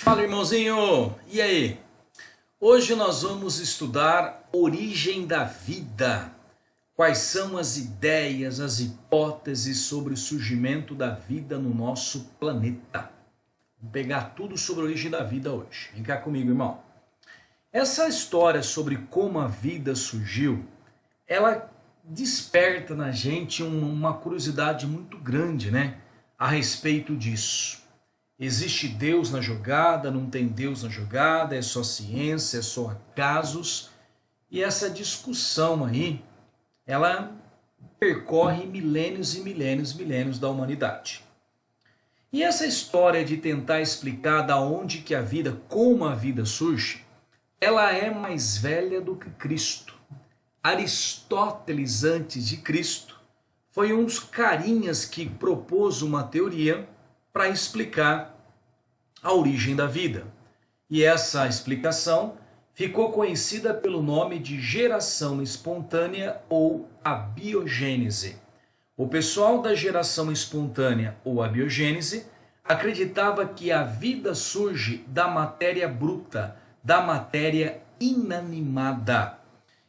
Fala, irmãozinho! E aí? Hoje nós vamos estudar origem da vida. Quais são as ideias, as hipóteses sobre o surgimento da vida no nosso planeta. Vamos pegar tudo sobre a origem da vida hoje. Vem cá comigo, irmão. Essa história sobre como a vida surgiu, ela desperta na gente uma curiosidade muito grande, né? A respeito disso. Existe Deus na jogada, não tem Deus na jogada, é só ciência, é só acasos. E essa discussão aí, ela percorre milênios e milênios da humanidade. E essa história de tentar explicar da onde que a vida, como a vida surge, ela é mais velha do que Cristo. Aristóteles, antes de Cristo, foi um dos carinhas que propôs uma teoria para explicar a origem da vida. E essa explicação ficou conhecida pelo nome de geração espontânea ou abiogênese. O pessoal da geração espontânea ou abiogênese acreditava que a vida surge da matéria bruta, da matéria inanimada.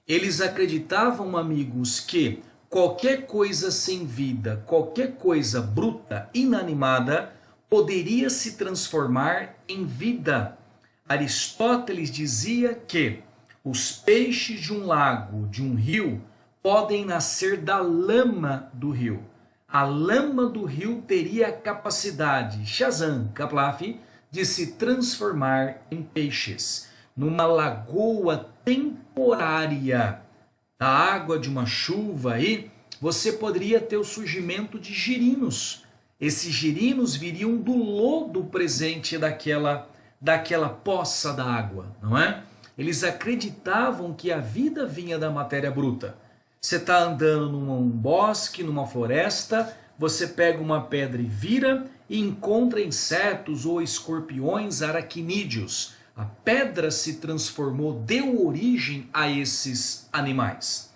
Eles acreditavam, amigos, que qualquer coisa sem vida, qualquer coisa bruta, inanimada, poderia se transformar em vida. Aristóteles dizia que os peixes de um lago, de um rio, podem nascer da lama do rio. A lama do rio teria a capacidade, Shazam, Kaplaf, de se transformar em peixes. Numa lagoa temporária da água de uma chuva aí, você poderia ter o surgimento de girinos. Esses girinos viriam do lodo presente daquela poça da água, não é? Eles acreditavam que a vida vinha da matéria bruta. Você está andando num bosque, numa floresta, você pega uma pedra e vira e encontra insetos ou escorpiões aracnídeos. A pedra se transformou, deu origem a esses animais.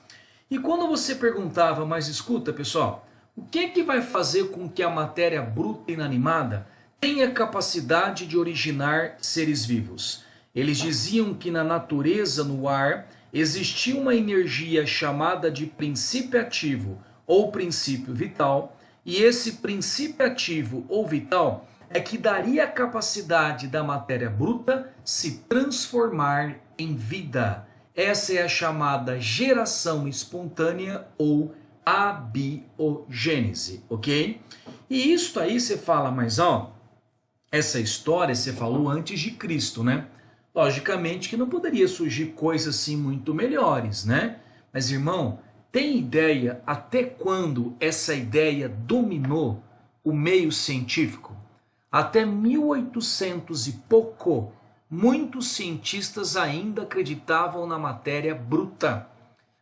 E quando você perguntava, mas escuta pessoal, o que vai fazer com que a matéria bruta e inanimada tenha capacidade de originar seres vivos? Eles diziam que na natureza, no ar, existia uma energia chamada de princípio ativo ou princípio vital, e esse princípio ativo ou vital é que daria a capacidade da matéria bruta se transformar em vida. Essa é a chamada geração espontânea ou abiogênese, ok? E isto aí você fala, mas ó, essa história você falou antes de Cristo, né? Logicamente que não poderia surgir coisas assim muito melhores, né? Mas irmão, tem ideia até quando essa ideia dominou o meio científico? Até 1800 e pouco, muitos cientistas ainda acreditavam na matéria bruta.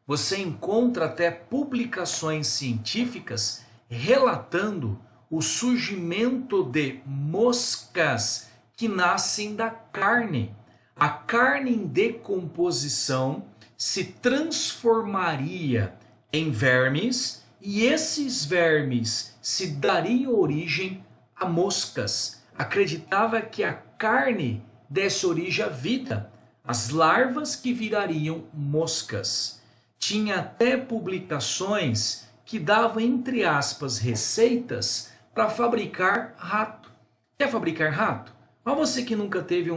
Você encontra até publicações científicas relatando o surgimento de moscas que nascem da carne. A carne em decomposição se transformaria em vermes e esses vermes se dariam origem a moscas. Acreditava que a carne desse origem à vida, as larvas que virariam moscas. Tinha até publicações que davam, entre aspas, receitas para fabricar rato. Quer fabricar rato? Olha você que nunca teve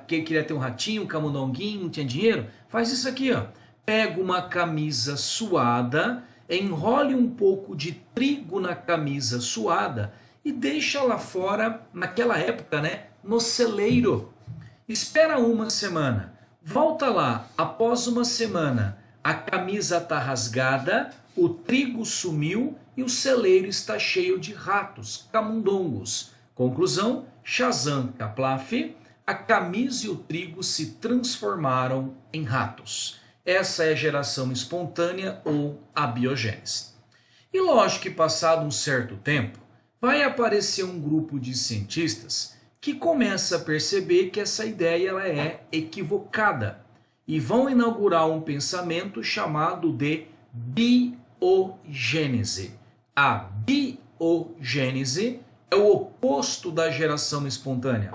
que queria ter um ratinho, um camundonguinho, não tinha dinheiro, faz isso aqui, ó. Pega uma camisa suada, enrole um pouco de trigo na camisa suada e deixa lá fora, naquela época, né, no celeiro. Espera uma semana, volta lá, após uma semana, a camisa está rasgada, o trigo sumiu e o celeiro está cheio de ratos, camundongos. Conclusão, Shazam, Kaplaf, a camisa e o trigo se transformaram em ratos. Essa é a geração espontânea ou abiogênese. E lógico que passado um certo tempo, vai aparecer um grupo de cientistas que começa a perceber que essa ideia ela é equivocada e vão inaugurar um pensamento chamado de biogênese. A biogênese é o oposto da geração espontânea.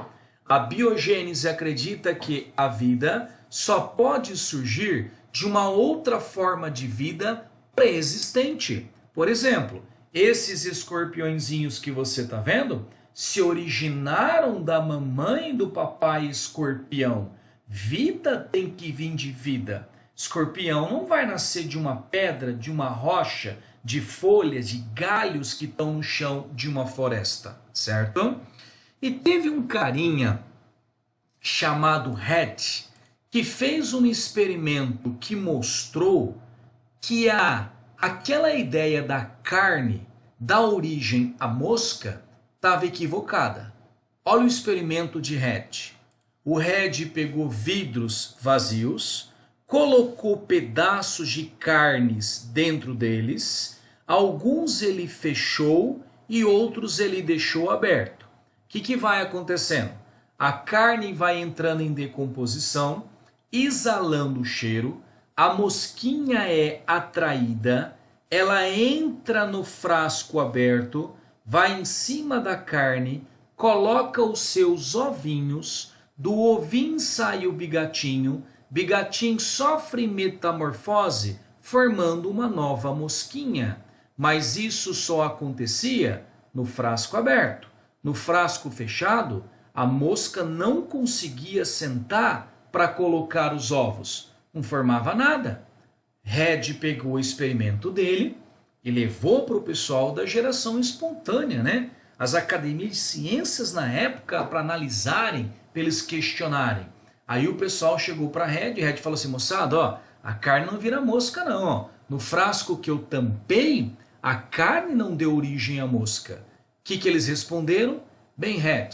A biogênese acredita que a vida só pode surgir de uma outra forma de vida pré-existente. Por exemplo, esses escorpiõezinhos que você está vendo se originaram da mamãe e do papai escorpião. Vida tem que vir de vida. Escorpião não vai nascer de uma pedra, de uma rocha, de folhas, de galhos que estão no chão de uma floresta, certo? E teve um carinha chamado Red que fez um experimento que mostrou que aquela ideia da carne dar origem à mosca estava equivocada. Olha o experimento de Red. O Red pegou vidros vazios, colocou pedaços de carnes dentro deles, alguns ele fechou e outros ele deixou aberto. O que vai acontecendo? A carne vai entrando em decomposição, exalando o cheiro, a mosquinha é atraída, ela entra no frasco aberto, vai em cima da carne, coloca os seus ovinhos, do ovinho sai o bigatinho, bigatinho sofre metamorfose, formando uma nova mosquinha. Mas isso só acontecia no frasco aberto. No frasco fechado, a mosca não conseguia sentar para colocar os ovos. Não formava nada. Red pegou o experimento dele e levou para o pessoal da geração espontânea, né? As academias de ciências na época para analisarem, para eles questionarem. Aí o pessoal chegou para Red e Red falou assim, moçada, ó, a carne não vira mosca não, ó. No frasco que eu tampei, a carne não deu origem à mosca. O que eles responderam? Bem, Red,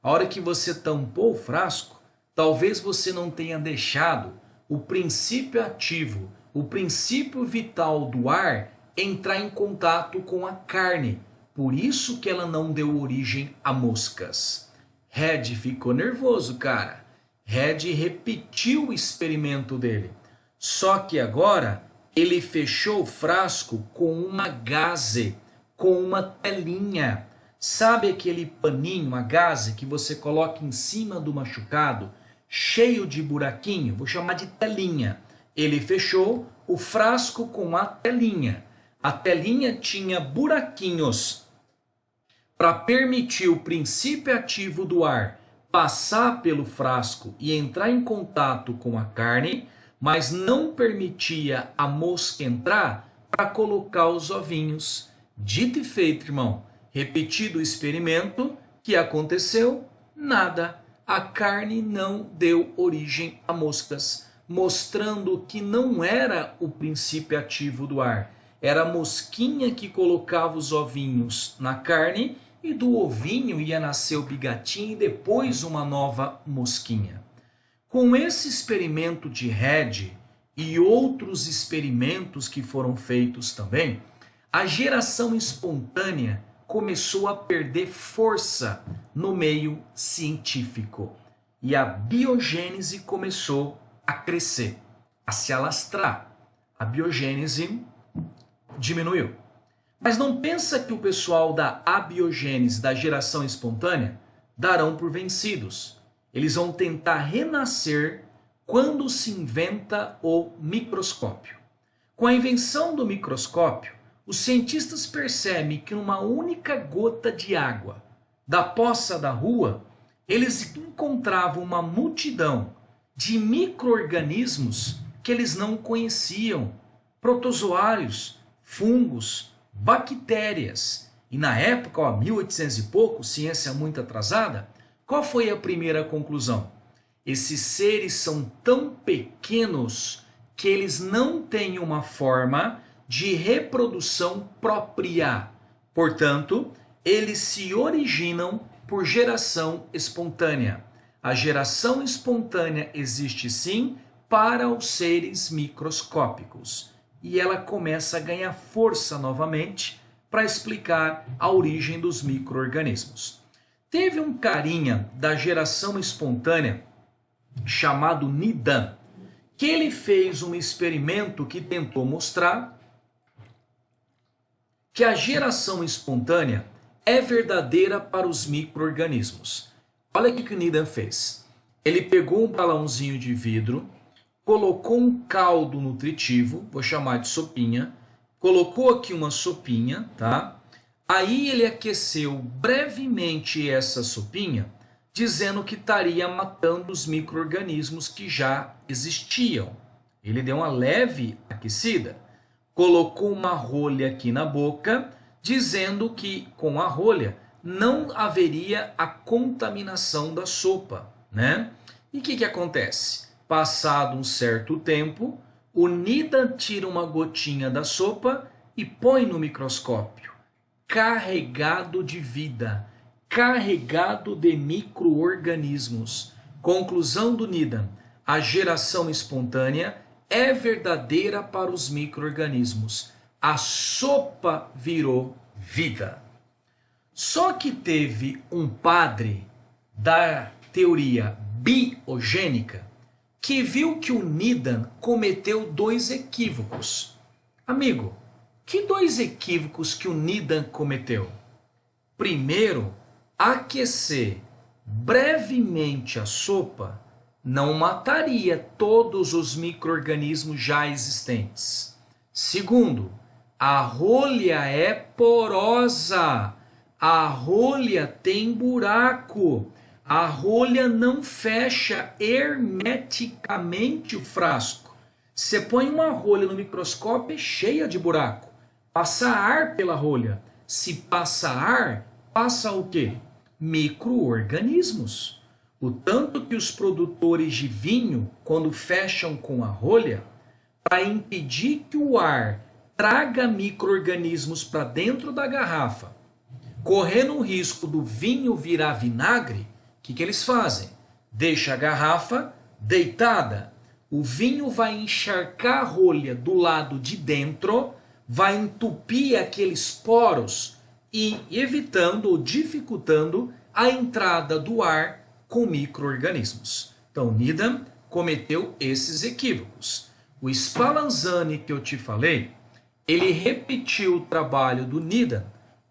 a hora que você tampou o frasco, talvez você não tenha deixado o princípio ativo, o princípio vital do ar entrar em contato com a carne. Por isso que ela não deu origem a moscas. Red ficou nervoso, cara. Red repetiu o experimento dele. Só que agora ele fechou o frasco com uma gaze, com uma telinha. Sabe aquele paninho, a gaze, que você coloca em cima do machucado, cheio de buraquinho? Vou chamar de telinha. Ele fechou o frasco com a telinha. A telinha tinha buraquinhos para permitir o princípio ativo do ar passar pelo frasco e entrar em contato com a carne, mas não permitia a mosca entrar para colocar os ovinhos. Dito e feito, irmão. Repetido o experimento, que aconteceu? Nada. A carne não deu origem a moscas, mostrando que não era o princípio ativo do ar. Era a mosquinha que colocava os ovinhos na carne e do ovinho ia nascer o bigatinho e depois uma nova mosquinha. Com esse experimento de Red e outros experimentos que foram feitos também, a geração espontânea começou a perder força no meio científico. E a biogênese começou a crescer, a se alastrar. A biogênese diminuiu. Mas não pensa que o pessoal da abiogênese, da geração espontânea, darão por vencidos. Eles vão tentar renascer quando se inventa o microscópio. Com a invenção do microscópio, os cientistas percebem que numa única gota de água da poça da rua, eles encontravam uma multidão de micro-organismos que eles não conheciam, protozoários, fungos, bactérias. E na época, ó, 1800 e pouco, ciência muito atrasada, qual foi a primeira conclusão? Esses seres são tão pequenos que eles não têm uma forma de reprodução própria. Portanto, eles se originam por geração espontânea. A geração espontânea existe sim para os seres microscópicos. E ela começa a ganhar força novamente para explicar a origem dos micro-organismos. Teve um carinha da geração espontânea chamado Needham, que ele fez um experimento que tentou mostrar que a geração espontânea é verdadeira para os micro-organismos. Olha o que o Needham fez. Ele pegou um balãozinho de vidro, colocou um caldo nutritivo, vou chamar de sopinha, colocou aqui uma sopinha, tá? Aí ele aqueceu brevemente essa sopinha, dizendo que estaria matando os micro-organismos que já existiam. Ele deu uma leve aquecida, colocou uma rolha aqui na boca, dizendo que com a rolha não haveria a contaminação da sopa, né? E o que acontece? Passado um certo tempo, o Needham tira uma gotinha da sopa e põe no microscópio, carregado de vida, carregado de micro-organismos. Conclusão do Needham: a geração espontânea é verdadeira para os micro-organismos. A sopa virou vida. Só que teve um padre da teoria biogênica que viu que o Needham cometeu 2 equívocos. Amigo, que 2 equívocos que o Needham cometeu? Primeiro, aquecer brevemente a sopa não mataria todos os micro-organismos já existentes. Segundo, a rolha é porosa. A rolha tem buraco. A rolha não fecha hermeticamente o frasco. Você põe uma rolha no microscópio, é cheia de buraco. Passa ar pela rolha. Se passa ar, passa o quê? Micro-organismos. O tanto que os produtores de vinho, quando fecham com a rolha, para impedir que o ar traga micro-organismos para dentro da garrafa, correndo o risco do vinho virar vinagre, o que eles fazem? Deixa a garrafa deitada. O vinho vai encharcar a rolha do lado de dentro, vai entupir aqueles poros e evitando ou dificultando a entrada do ar com micro-organismos. Então, Needham cometeu esses equívocos. O Spallanzani, que eu te falei, ele repetiu o trabalho do Needham,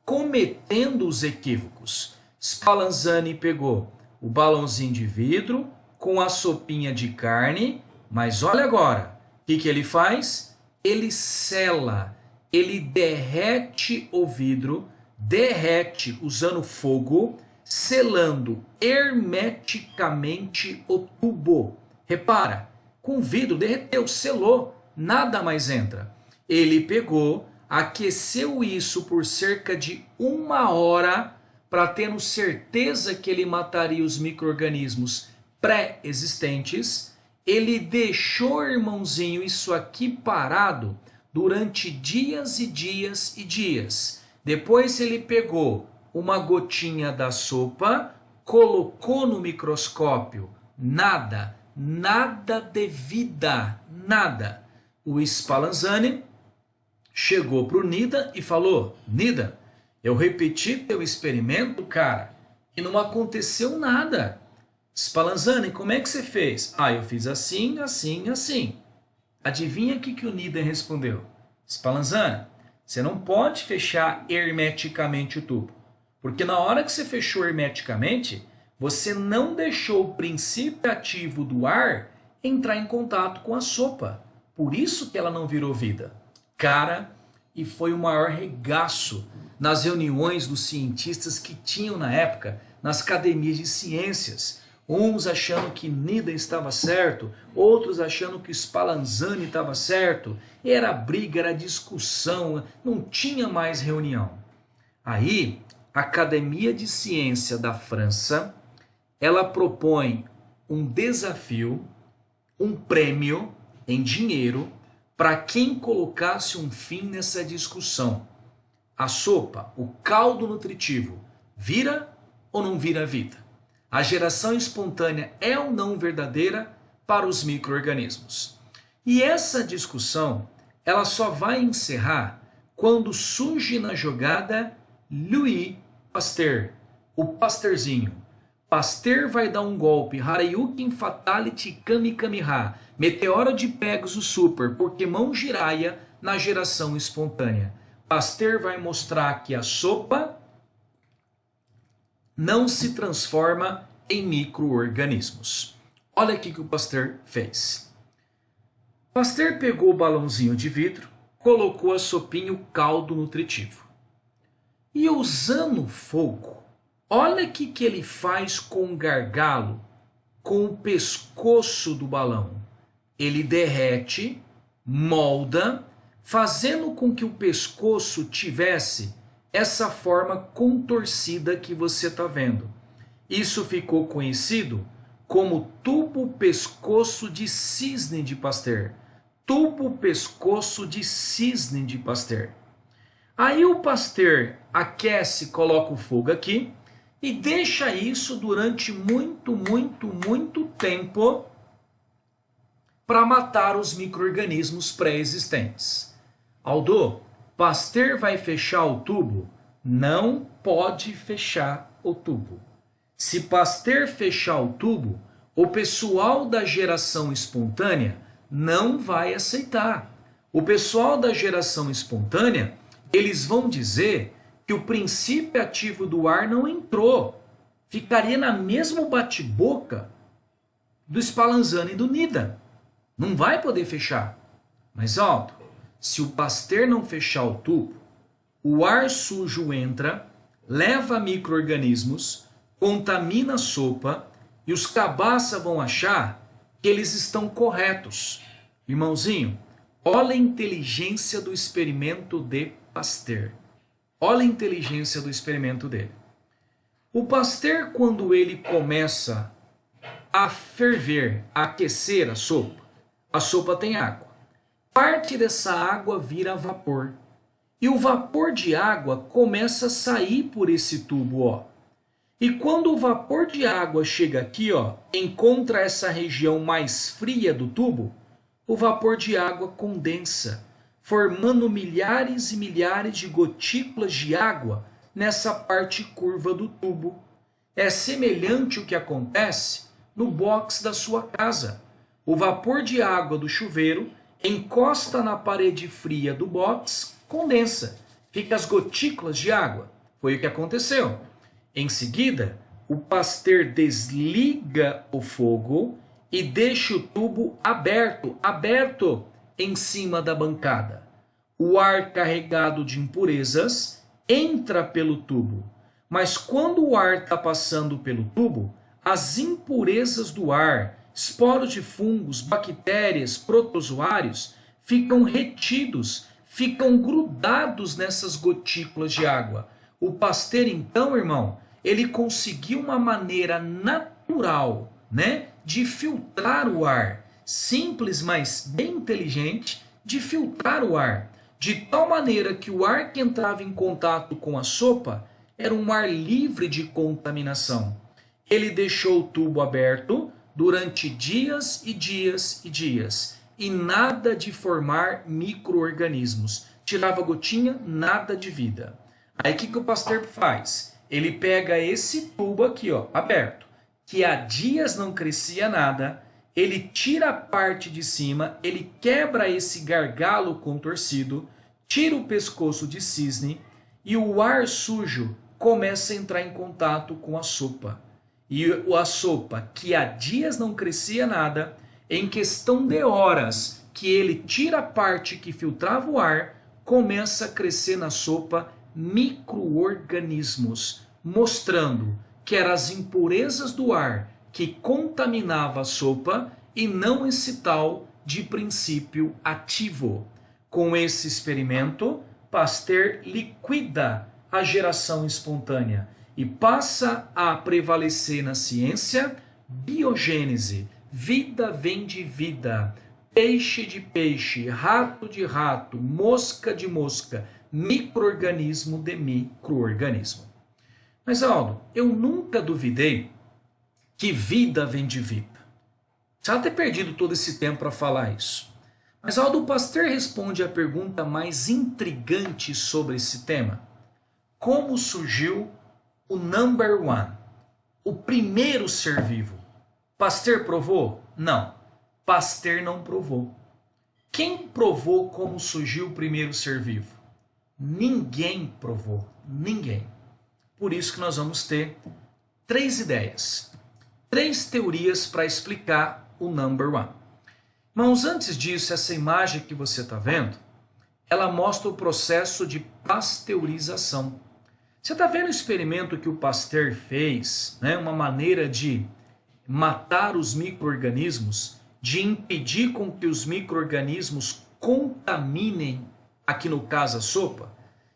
cometendo os equívocos. Spallanzani pegou o balãozinho de vidro com a sopinha de carne, mas olha agora, o que ele faz? Ele sela, ele derrete o vidro, derrete usando fogo, selando hermeticamente o tubo. Repara, com vidro derreteu, selou, nada mais entra. Ele pegou, aqueceu isso por cerca de 1 hora para tendo certeza que ele mataria os micro-organismos pré-existentes. Ele deixou, irmãozinho, isso aqui parado durante dias e dias e dias. Depois ele pegou uma gotinha da sopa, colocou no microscópio, nada, nada de vida, nada. O Spallanzani chegou para o Needham e falou: Needham, eu repeti teu experimento, cara, e não aconteceu nada. Spallanzani, como é que você fez? Ah, eu fiz assim, assim, assim. Adivinha o que o Needham respondeu? Spallanzani, você não pode fechar hermeticamente o tubo. Porque na hora que você fechou hermeticamente, você não deixou o princípio ativo do ar entrar em contato com a sopa. Por isso que ela não virou vida. Cara, e foi o maior regaço nas reuniões dos cientistas que tinham na época nas academias de ciências. Uns achando que Needham estava certo, outros achando que Spallanzani estava certo. Era briga, era discussão, não tinha mais reunião. Aí, a Academia de Ciência da França, ela propõe um desafio, um prêmio em dinheiro para quem colocasse um fim nessa discussão. A sopa, o caldo nutritivo, vira ou não vira vida? A geração espontânea é ou não verdadeira para os micro-organismos? E essa discussão, ela só vai encerrar quando surge na jogada Louis Pasteur, o Pasteurzinho. Pasteur vai dar um golpe, Haryukin Fatality Kami Kamiha, Meteoro de Pegasus Super, Pokémon Jiraiya na geração espontânea. Pasteur vai mostrar que a sopa não se transforma em micro-organismos. Olha o que o Pasteur fez. Pasteur pegou o balãozinho de vidro, colocou a sopinha e o caldo nutritivo. E usando o fogo, olha o que ele faz com o gargalo, com o pescoço do balão. Ele derrete, molda, fazendo com que o pescoço tivesse essa forma contorcida que você está vendo. Isso ficou conhecido como tubo pescoço de cisne de Pasteur. Tubo pescoço de cisne de Pasteur. Aí o Pasteur aquece, coloca o fogo aqui e deixa isso durante muito tempo para matar os micro-organismos pré-existentes. Aldo, Pasteur vai fechar o tubo? Não pode fechar o tubo. Se Pasteur fechar o tubo, o pessoal da geração espontânea não vai aceitar. O pessoal da geração espontânea, eles vão dizer que o princípio ativo do ar não entrou. Ficaria na mesma bate-boca do Spallanzani e do Nida. Não vai poder fechar. Mas, Aldo, se o Pasteur não fechar o tubo, o ar sujo entra, leva micro-organismos, contamina a sopa e os cabaça vão achar que eles estão corretos. Irmãozinho, olha a inteligência do experimento de Pasteur. Olha a inteligência do experimento dele. O Pasteur, quando ele começa a ferver, a aquecer a sopa tem água. Parte dessa água vira vapor. E o vapor de água começa a sair por esse tubo, ó. E quando o vapor de água chega aqui, ó, encontra essa região mais fria do tubo, o vapor de água condensa, formando milhares e milhares de gotículas de água nessa parte curva do tubo. É semelhante ao que acontece no box da sua casa. O vapor de água do chuveiro encosta na parede fria do box, condensa, fica as gotículas de água. Foi o que aconteceu. Em seguida, o Pasteur desliga o fogo e deixa o tubo aberto em cima da bancada. O ar carregado de impurezas entra pelo tubo, mas quando o ar está passando pelo tubo, as impurezas do ar, esporos de fungos, bactérias, protozoários, ficam retidos, ficam grudados nessas gotículas de água. O Pasteur, então, irmão, ele conseguiu uma maneira natural, né, de filtrar o ar. Simples, mas bem inteligente, de filtrar o ar. De tal maneira que o ar que entrava em contato com a sopa era um ar livre de contaminação. Ele deixou o tubo aberto durante dias e dias e dias. E nada de formar micro-organismos. Tirava gotinha, nada de vida. Aí o que o Pasteur faz? Ele pega esse tubo aqui, ó, aberto, que há dias não crescia nada, ele tira a parte de cima, ele quebra esse gargalo contorcido, tira o pescoço de cisne e o ar sujo começa a entrar em contato com a sopa. E a sopa, que há dias não crescia nada, em questão de horas que ele tira a parte que filtrava o ar, começa a crescer na sopa micro-organismos, mostrando que eram as impurezas do ar que contaminava a sopa e não esse tal de princípio ativo. Com esse experimento, Pasteur liquida a geração espontânea e passa a prevalecer na ciência biogênese. Vida vem de vida, peixe de peixe, rato de rato, mosca de mosca, micro-organismo de micro-organismo. Mas, Aldo, eu nunca duvidei que vida vem de vida. Já ter perdido todo esse tempo para falar isso. Mas, Aldo, Pasteur responde a pergunta mais intrigante sobre esse tema. Como surgiu o number one, o primeiro ser vivo? Pasteur provou? Não. Pasteur não provou. Quem provou como surgiu o primeiro ser vivo? Ninguém provou. Ninguém. Por isso que nós vamos ter 3 ideias. 3 teorias para explicar o number one. Irmãos, antes disso, essa imagem que você está vendo, ela mostra o processo de pasteurização. Você está vendo o experimento que o Pasteur fez, né? Uma maneira de matar os micro-organismos, de impedir com que os micro-organismos contaminem, aqui no caso a sopa.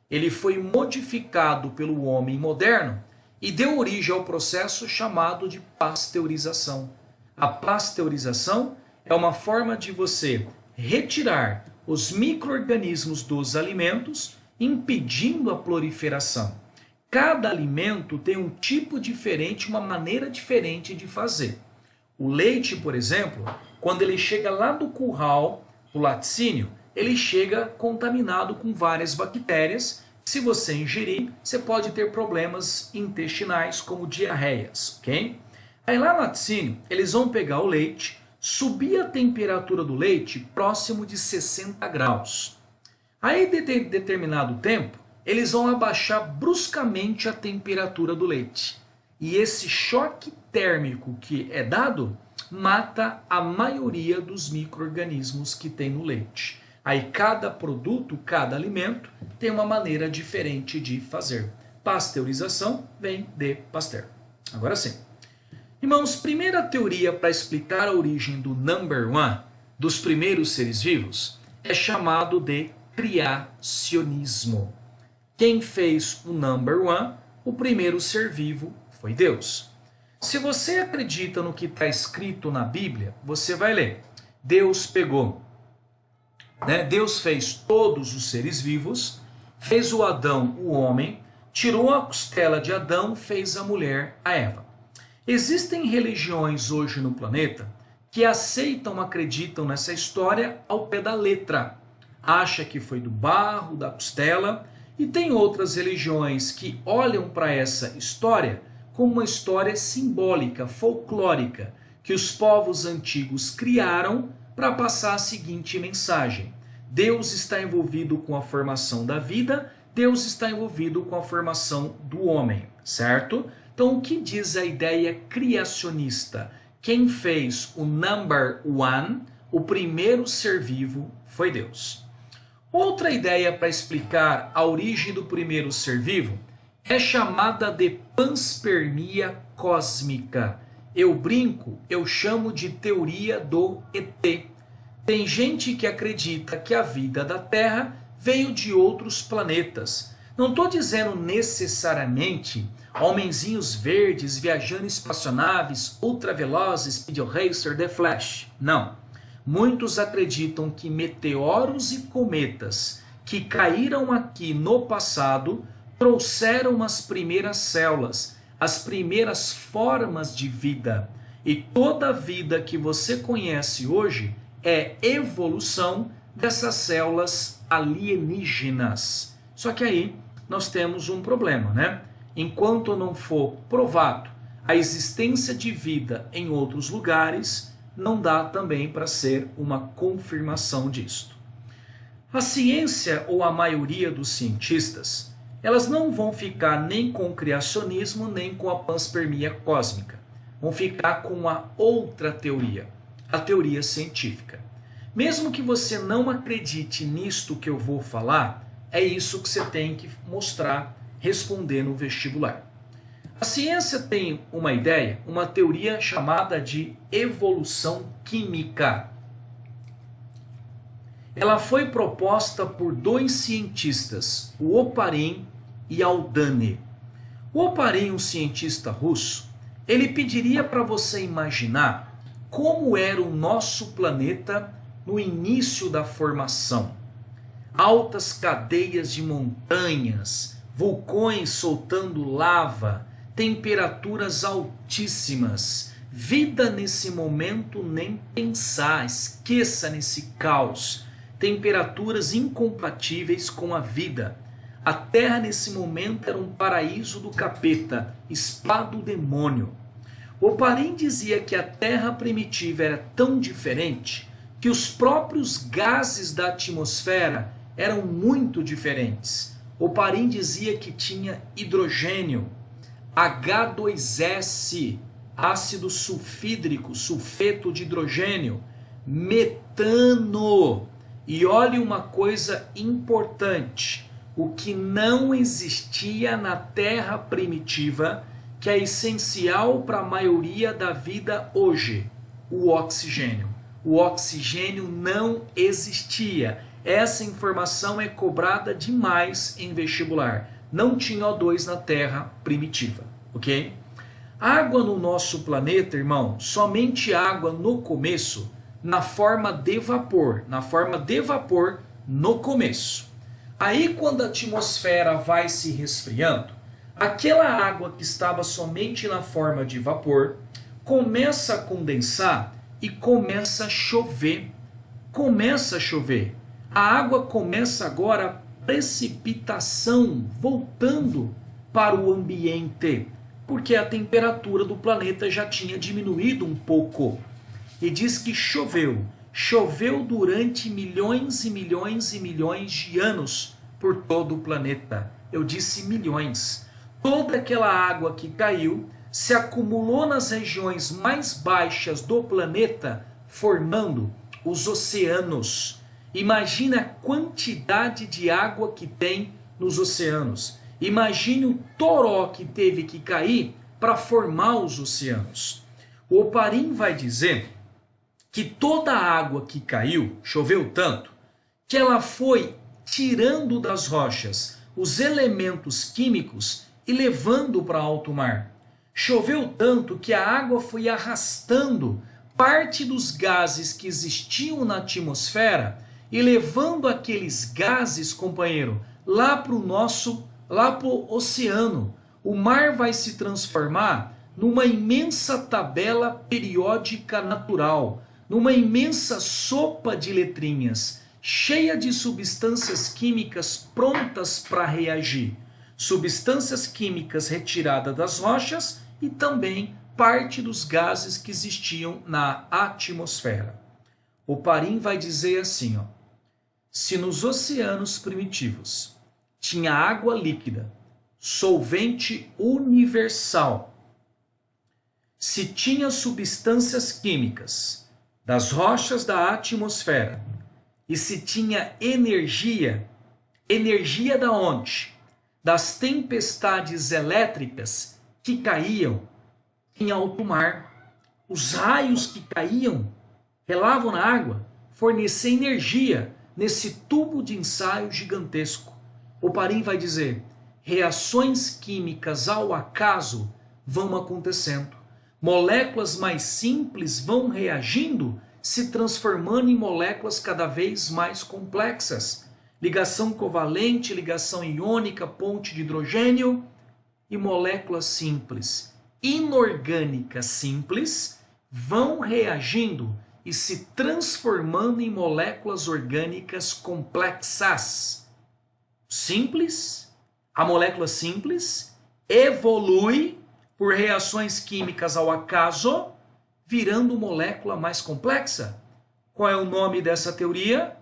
Ele foi modificado pelo homem moderno e deu origem ao processo chamado de pasteurização. A pasteurização é uma forma de você retirar os micro-organismos dos alimentos, impedindo a proliferação. Cada alimento tem um tipo diferente, uma maneira diferente de fazer. O leite, por exemplo, quando ele chega lá do curral, o laticínio, ele chega contaminado com várias bactérias. Se você ingerir, você pode ter problemas intestinais, como diarreias, ok? Aí lá no laticínio, eles vão pegar o leite, subir a temperatura do leite próximo de 60 graus. Aí, de determinado tempo, eles vão abaixar bruscamente a temperatura do leite. E esse choque térmico que é dado, mata a maioria dos micro-organismos que tem no leite. Aí cada produto, cada alimento, tem uma maneira diferente de fazer. Pasteurização vem de Pasteur. Agora sim. Irmãos, primeira teoria para explicar a origem do number one, dos primeiros seres vivos, é chamado de criacionismo. Quem fez o number one, o primeiro ser vivo, foi Deus. Se você acredita no que está escrito na Bíblia, você vai ler. Deus pegou, né? Deus fez todos os seres vivos, fez o Adão, o homem, tirou a costela de Adão, fez a mulher, a Eva. Existem religiões hoje no planeta que aceitam, acreditam nessa história ao pé da letra. Acha que foi do barro, da costela, e tem outras religiões que olham para essa história como uma história simbólica, folclórica, que os povos antigos criaram para passar a seguinte mensagem: Deus está envolvido com a formação da vida, Deus está envolvido com a formação do homem, certo? Então, o que diz a ideia criacionista? Quem fez o number one, o primeiro ser vivo, foi Deus. Outra ideia para explicar a origem do primeiro ser vivo é chamada de panspermia cósmica. Eu brinco, eu chamo de teoria do ET. Tem gente que acredita que a vida da Terra veio de outros planetas. Não estou dizendo necessariamente homenzinhos verdes viajando em espaçonaves ultravelozes, Speed Racer, The Flash. Não. Muitos acreditam que meteoros e cometas que caíram aqui no passado trouxeram as primeiras células, as primeiras formas de vida. E toda a vida que você conhece hoje é evolução dessas células alienígenas. Só que aí nós temos um problema, né? Enquanto não for provado a existência de vida em outros lugares, não dá também para ser uma confirmação disto. A ciência, ou a maioria dos cientistas, elas não vão ficar nem com o criacionismo, nem com a panspermia cósmica. Vão ficar com a outra teoria, a teoria científica. Mesmo que você não acredite nisto que eu vou falar, é isso que você tem que mostrar, responder no vestibular. A ciência tem uma ideia, uma teoria chamada de evolução química. Ela foi proposta por 2 cientistas, o Oparin e Aldane. O Oparin, um cientista russo, ele pediria para você imaginar como era o nosso planeta no início da formação. Altas cadeias de montanhas, vulcões soltando lava, temperaturas altíssimas, vida nesse momento nem pensar, esqueça nesse caos, temperaturas incompatíveis com a vida. A Terra nesse momento era um paraíso do capeta, spa do demônio. Oparin dizia que a Terra primitiva era tão diferente que os próprios gases da atmosfera eram muito diferentes. Oparin dizia que tinha hidrogênio, H2S, ácido sulfídrico, sulfeto de hidrogênio, metano. E olhe uma coisa importante, o que não existia na Terra primitiva, que é essencial para a maioria da vida hoje, o oxigênio. O oxigênio não existia. Essa informação é cobrada demais em vestibular. Não tinha O2 na Terra primitiva, ok? Água no nosso planeta, irmão, somente água no começo, na forma de vapor no começo. Aí quando a atmosfera vai se resfriando, aquela água que estava somente na forma de vapor começa a condensar e começa a chover. A água começa agora a precipitação, voltando para o ambiente, porque a temperatura do planeta já tinha diminuído um pouco. E diz que choveu durante milhões e milhões e milhões de anos por todo o planeta. Eu disse milhões. Toda aquela água que caiu se acumulou nas regiões mais baixas do planeta, formando os oceanos. Imagina a quantidade de água que tem nos oceanos. Imagine o toró que teve que cair para formar os oceanos. O Oparin vai dizer que toda a água que caiu, choveu tanto, que ela foi tirando das rochas os elementos químicos e levando para alto mar. Choveu tanto que a água foi arrastando parte dos gases que existiam na atmosfera e levando aqueles gases, companheiro, lá para o oceano. O mar vai se transformar numa imensa tabela periódica natural, numa imensa sopa de letrinhas, cheia de substâncias químicas prontas para reagir. Substâncias químicas retiradas das rochas e também parte dos gases que existiam na atmosfera. O Oparin vai dizer assim, se nos oceanos primitivos tinha água líquida, solvente universal, se tinha substâncias químicas das rochas da atmosfera e se tinha energia da onde? Das tempestades elétricas que caíam em alto mar. Os raios que caíam, relavam na água, forneciam energia nesse tubo de ensaio gigantesco. O Oparin vai dizer, reações químicas ao acaso vão acontecendo. Moléculas mais simples vão reagindo, se transformando em moléculas cada vez mais complexas. Ligação covalente, ligação iônica, ponte de hidrogênio e moléculas simples, inorgânicas simples, vão reagindo e se transformando em moléculas orgânicas complexas. Simples, a molécula simples evolui por reações químicas ao acaso, virando molécula mais complexa. Qual é o nome dessa teoria?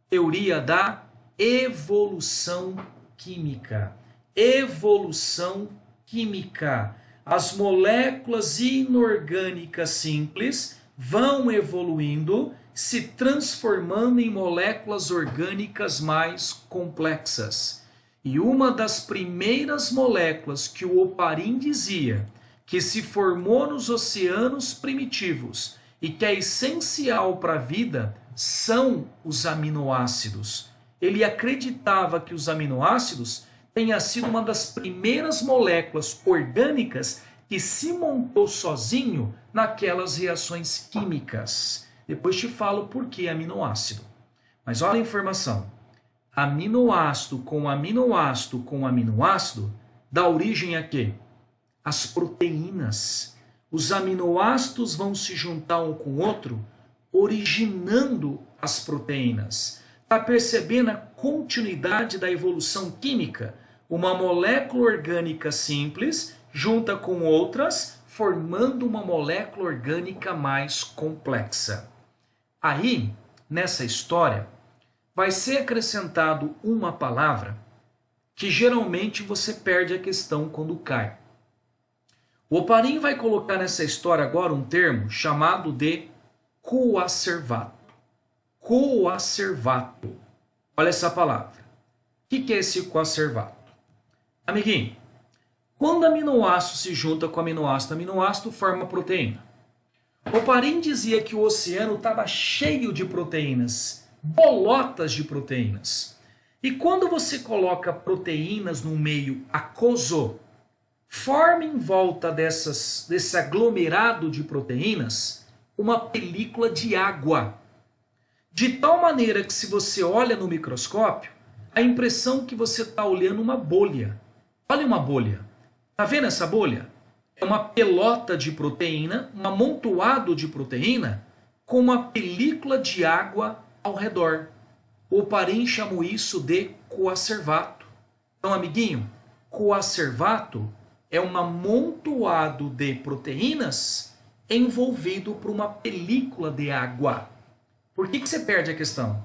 Teoria da evolução química. Evolução química. As moléculas inorgânicas simples vão evoluindo, se transformando em moléculas orgânicas mais complexas. E uma das primeiras moléculas que o Oparin dizia que se formou nos oceanos primitivos e que é essencial para a vida são os aminoácidos. Ele acreditava que os aminoácidos tenha sido uma das primeiras moléculas orgânicas que se montou sozinho naquelas reações químicas. Depois te falo por que aminoácido. Mas olha a informação. Aminoácido com aminoácido com aminoácido dá origem a quê? As proteínas. Os aminoácidos vão se juntar um com o outro, originando as proteínas. Está percebendo a continuidade da evolução química? Uma molécula orgânica simples junta com outras, formando uma molécula orgânica mais complexa. Aí, nessa história, vai ser acrescentado uma palavra que geralmente você perde a questão quando cai. O Oparin vai colocar nessa história agora um termo chamado de coacervato. Coacervato. Olha essa palavra. O que é esse coacervato? Amiguinho, quando aminoácido se junta com aminoácido forma proteína. O Oparin dizia que o oceano estava cheio de proteínas, bolotas de proteínas. E quando você coloca proteínas no meio aquoso, forma em volta desse aglomerado de proteínas uma película de água. De tal maneira que se você olha no microscópio, a impressão que você está olhando uma bolha. Olha uma bolha. Está vendo essa bolha? É uma pelota de proteína, um amontoado de proteína com uma película de água ao redor. O Oparin chamou isso de coacervato. Então, amiguinho, coacervato é um amontoado de proteínas envolvido por uma película de água. Por que você perde a questão?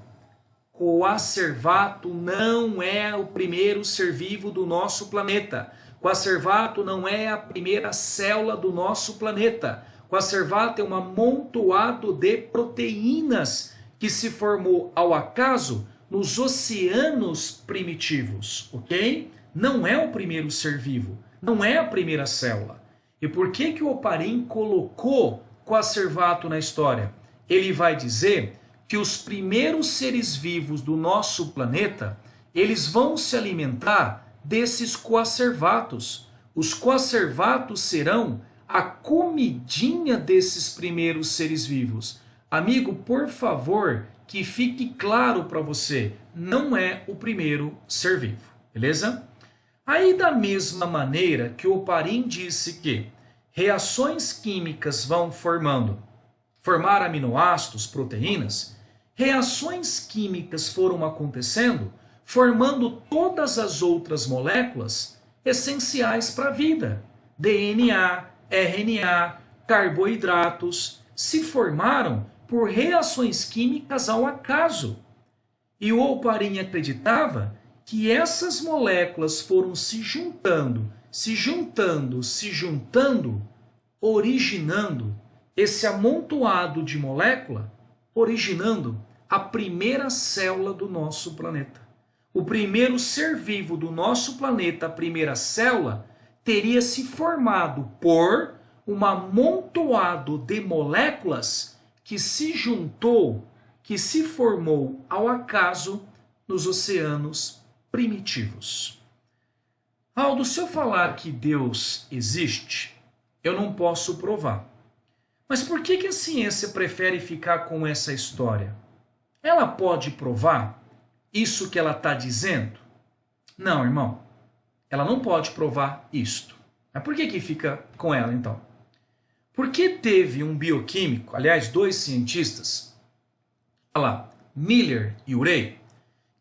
Coacervato não é o primeiro ser vivo do nosso planeta. Coacervato não é a primeira célula do nosso planeta. Coacervato é um amontoado de proteínas que se formou ao acaso nos oceanos primitivos, ok? Não é o primeiro ser vivo, não é a primeira célula. E por que o Oparin colocou coacervato na história? Ele vai dizer que os primeiros seres vivos do nosso planeta, eles vão se alimentar desses coacervatos. Os coacervatos serão a comidinha desses primeiros seres vivos. Amigo, por favor, que fique claro para você, não é o primeiro ser vivo, beleza? Aí da mesma maneira que o Oparin disse que reações químicas vão formar aminoácidos, proteínas, reações químicas foram acontecendo, formando todas as outras moléculas essenciais para a vida. DNA, RNA, carboidratos se formaram por reações químicas ao acaso. E o Oparin acreditava que essas moléculas foram se juntando, originando esse amontoado de molécula, originando a primeira célula do nosso planeta. O primeiro ser vivo do nosso planeta, a primeira célula, teria se formado por um amontoado de moléculas que se juntou, que se formou ao acaso nos oceanos primitivos. Aldo, se eu falar que Deus existe, eu não posso provar. Mas por que a ciência prefere ficar com essa história? Ela pode provar isso que ela está dizendo? Não, irmão. Ela não pode provar isto. Mas por que fica com ela, então? Porque teve um bioquímico, aliás, dois cientistas, olha lá, Miller e Urey,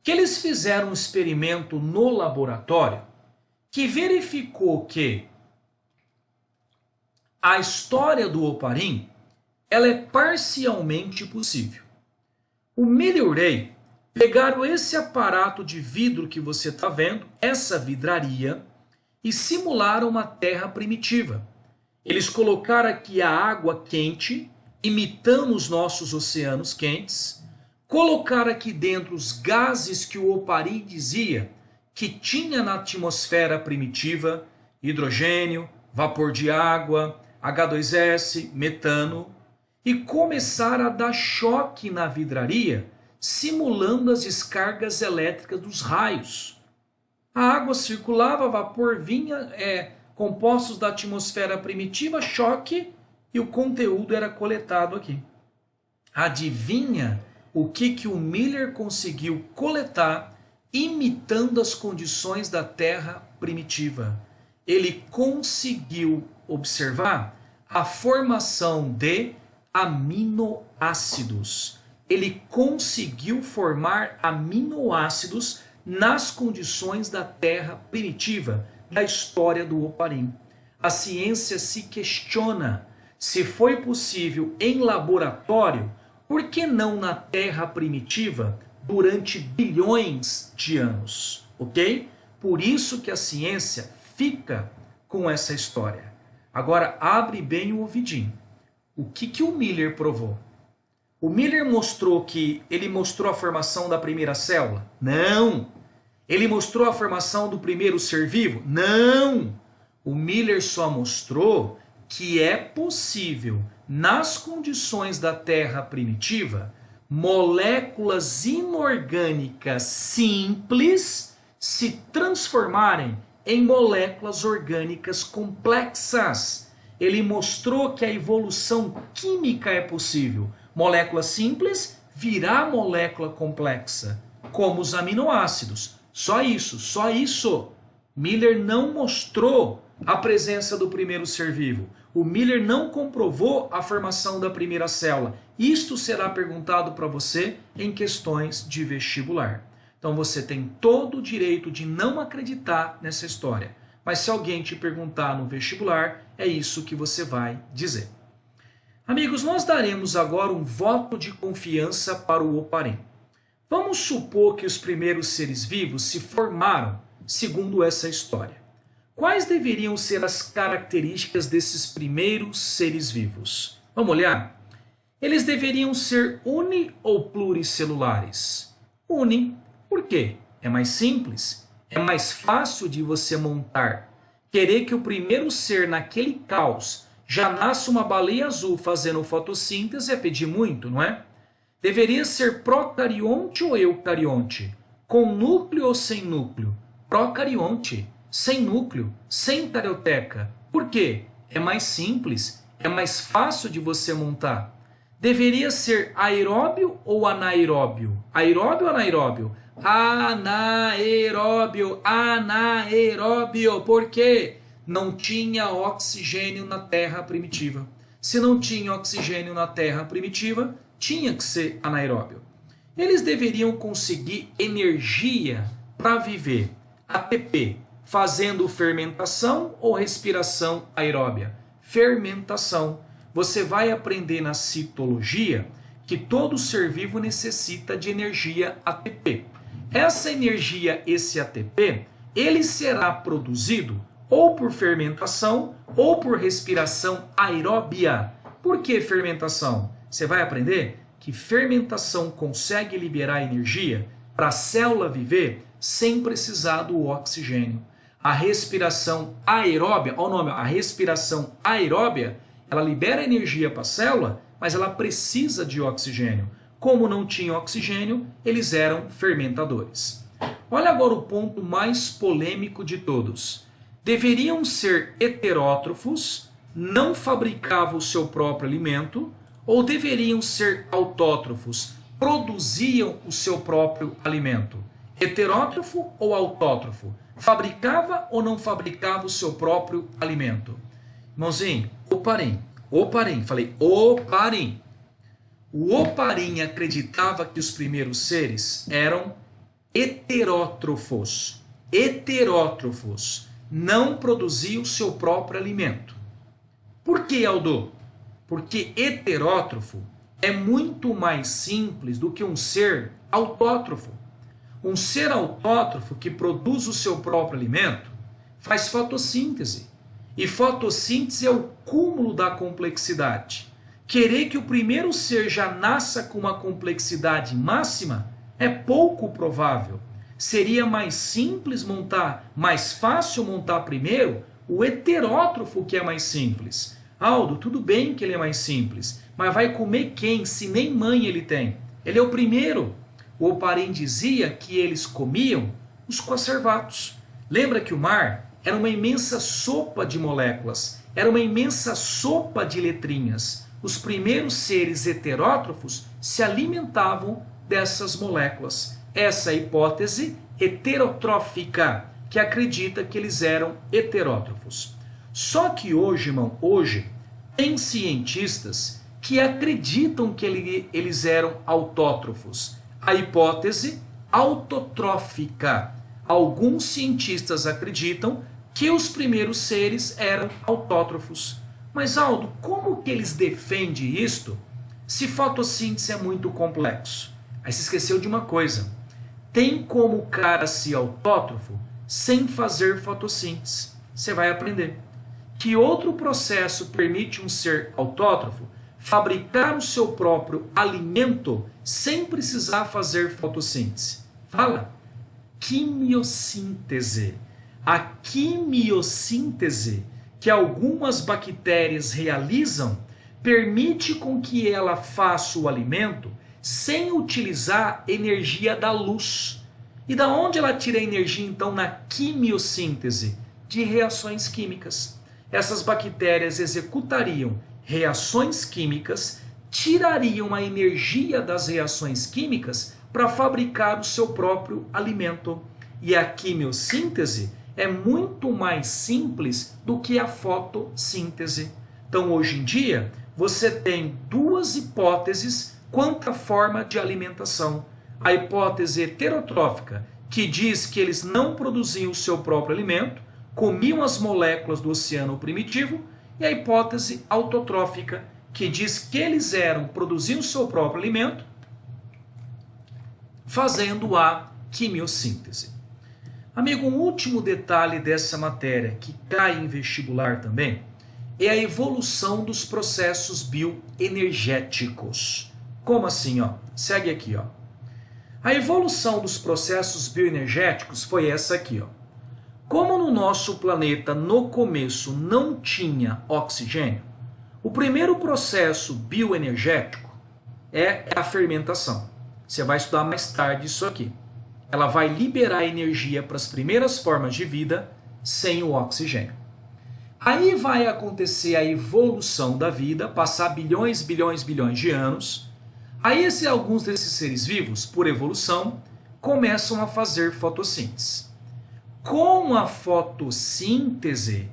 que eles fizeram um experimento no laboratório que verificou que a história do Oparin ela é parcialmente possível. O Miller e Urey pegaram esse aparato de vidro que você está vendo, essa vidraria, e simularam uma terra primitiva. Eles colocaram aqui a água quente, imitando os nossos oceanos quentes, colocaram aqui dentro os gases que o Oparin dizia que tinha na atmosfera primitiva, hidrogênio, vapor de água, H2S, metano, e começaram a dar choque na vidraria, simulando as descargas elétricas dos raios. A água circulava, vapor vinha, compostos da atmosfera primitiva, choque, e o conteúdo era coletado aqui. Adivinha o que o Miller conseguiu coletar imitando as condições da Terra primitiva? Ele conseguiu observar a formação de aminoácidos. Ele conseguiu formar aminoácidos nas condições da Terra primitiva, da história do Oparin. A ciência se questiona se foi possível em laboratório, por que não na Terra primitiva durante bilhões de anos, ok? Por isso que a ciência fica com essa história. Agora abre bem o ouvidinho. O que o Miller provou? O Miller mostrou que ele mostrou a formação da primeira célula? Não. Ele mostrou a formação do primeiro ser vivo? Não. O Miller só mostrou que é possível, nas condições da Terra primitiva, moléculas inorgânicas simples se transformarem em moléculas orgânicas complexas. Ele mostrou que a evolução química é possível. Molécula simples virar molécula complexa, como os aminoácidos. Só isso, só isso. Miller não mostrou a presença do primeiro ser vivo. O Miller não comprovou a formação da primeira célula. Isto será perguntado para você em questões de vestibular. Então você tem todo o direito de não acreditar nessa história. Mas se alguém te perguntar no vestibular, é isso que você vai dizer. Amigos, nós daremos agora um voto de confiança para o Oparin. Vamos supor que os primeiros seres vivos se formaram segundo essa história. Quais deveriam ser as características desses primeiros seres vivos? Vamos olhar? Eles deveriam ser uni ou pluricelulares? Uni. Por quê? É mais simples, é mais fácil de você montar. Querer que o primeiro ser naquele caos já nasça uma baleia azul fazendo fotossíntese é pedir muito, não é? Deveria ser procarionte ou eucarionte? Com núcleo ou sem núcleo? Procarionte. Sem núcleo, sem carioteca. Por quê? É mais simples, é mais fácil de você montar. Deveria ser aeróbio ou anaeróbio? Aeróbio ou anaeróbio? Anaeróbio, anaeróbio. Por quê? Não tinha oxigênio na Terra primitiva. Se não tinha oxigênio na Terra primitiva, tinha que ser anaeróbio. Eles deveriam conseguir energia para viver. ATP. Fazendo fermentação ou respiração aeróbia? Fermentação. Você vai aprender na citologia que todo ser vivo necessita de energia ATP. Essa energia, esse ATP, ele será produzido ou por fermentação ou por respiração aeróbia. Por que fermentação? Você vai aprender que fermentação consegue liberar energia para a célula viver sem precisar do oxigênio. A respiração aeróbia, olha o nome, a respiração aeróbia, ela libera energia para a célula, mas ela precisa de oxigênio. Como não tinha oxigênio, eles eram fermentadores. Olha agora o ponto mais polêmico de todos. Deveriam ser heterótrofos, não fabricavam o seu próprio alimento, ou deveriam ser autótrofos, produziam o seu próprio alimento? Heterótrofo ou autótrofo? Fabricava ou não fabricava o seu próprio alimento? Irmãozinho, Oparin, falei Oparin. O Oparin acreditava que os primeiros seres eram heterótrofos. Heterótrofos. Não produziam o seu próprio alimento. Por que, Aldo? Porque heterótrofo é muito mais simples do que um ser autótrofo. Um ser autótrofo que produz o seu próprio alimento faz fotossíntese. E fotossíntese é o cúmulo da complexidade. Querer que o primeiro ser já nasça com uma complexidade máxima é pouco provável. Seria mais simples montar, mais fácil montar primeiro o heterótrofo, que é mais simples. Aldo, tudo bem que ele é mais simples, mas vai comer quem se nem mãe ele tem? Ele é o primeiro. O Oparin dizia que eles comiam os conservatos. Lembra que o mar era uma imensa sopa de moléculas, era uma imensa sopa de letrinhas. Os primeiros seres heterótrofos se alimentavam dessas moléculas. Essa é a hipótese heterotrófica, que acredita que eles eram heterótrofos. Só que hoje, irmão, tem cientistas que acreditam que eles eram autótrofos. A hipótese autotrófica. Alguns cientistas acreditam que os primeiros seres eram autótrofos. Mas, Aldo, como que eles defendem isto se fotossíntese é muito complexo? Aí se esqueceu de uma coisa. Tem como o cara ser autótrofo sem fazer fotossíntese. Você vai aprender Que outro processo permite um ser autótrofo fabricar o seu próprio alimento sem precisar fazer fotossíntese? Fala. Quimiossíntese. A quimiossíntese que algumas bactérias realizam permite com que ela faça o alimento sem utilizar energia da luz. E da onde ela tira a energia então na quimiossíntese? De reações químicas. Essas bactérias executariam reações químicas, tirariam a energia das reações químicas para fabricar o seu próprio alimento. E a quimiossíntese é muito mais simples do que a fotossíntese. Então, hoje em dia, você tem duas hipóteses quanto à forma de alimentação. A hipótese heterotrófica, que diz que eles não produziam o seu próprio alimento, comiam as moléculas do oceano primitivo, e a hipótese autotrófica, que diz que eles produziam o seu próprio alimento, fazendo a quimiossíntese. Amigo, um último detalhe dessa matéria que cai em vestibular também é a evolução dos processos bioenergéticos. Como assim? Segue aqui. A evolução dos processos bioenergéticos foi essa aqui. Como no nosso planeta no começo não tinha oxigênio, o primeiro processo bioenergético é a fermentação. Você vai estudar mais tarde isso aqui. Ela vai liberar energia para as primeiras formas de vida sem o oxigênio. Aí vai acontecer a evolução da vida, passar bilhões de anos. Aí alguns desses seres vivos, por evolução, começam a fazer fotossíntese. Com a fotossíntese,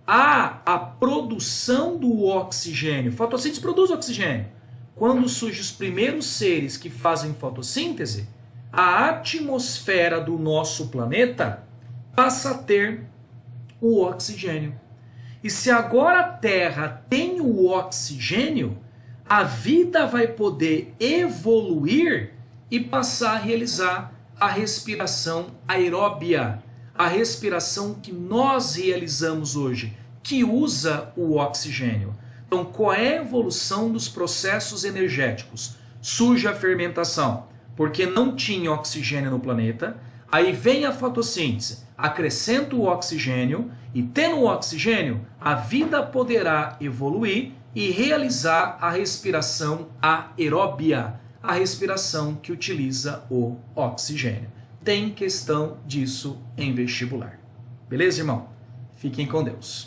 há a produção do oxigênio. Fotossíntese produz oxigênio. Quando surgem os primeiros seres que fazem fotossíntese, a atmosfera do nosso planeta passa a ter o oxigênio. E se agora a Terra tem o oxigênio, a vida vai poder evoluir e passar a realizar a respiração aeróbia, a respiração que nós realizamos hoje, que usa o oxigênio. Então, qual é a evolução dos processos energéticos? Surge a fermentação, porque não tinha oxigênio no planeta, aí vem a fotossíntese, acrescenta o oxigênio, e tendo o oxigênio, a vida poderá evoluir e realizar a respiração aeróbia, a respiração que utiliza o oxigênio. Tem questão disso em vestibular. Beleza, irmão? Fiquem com Deus.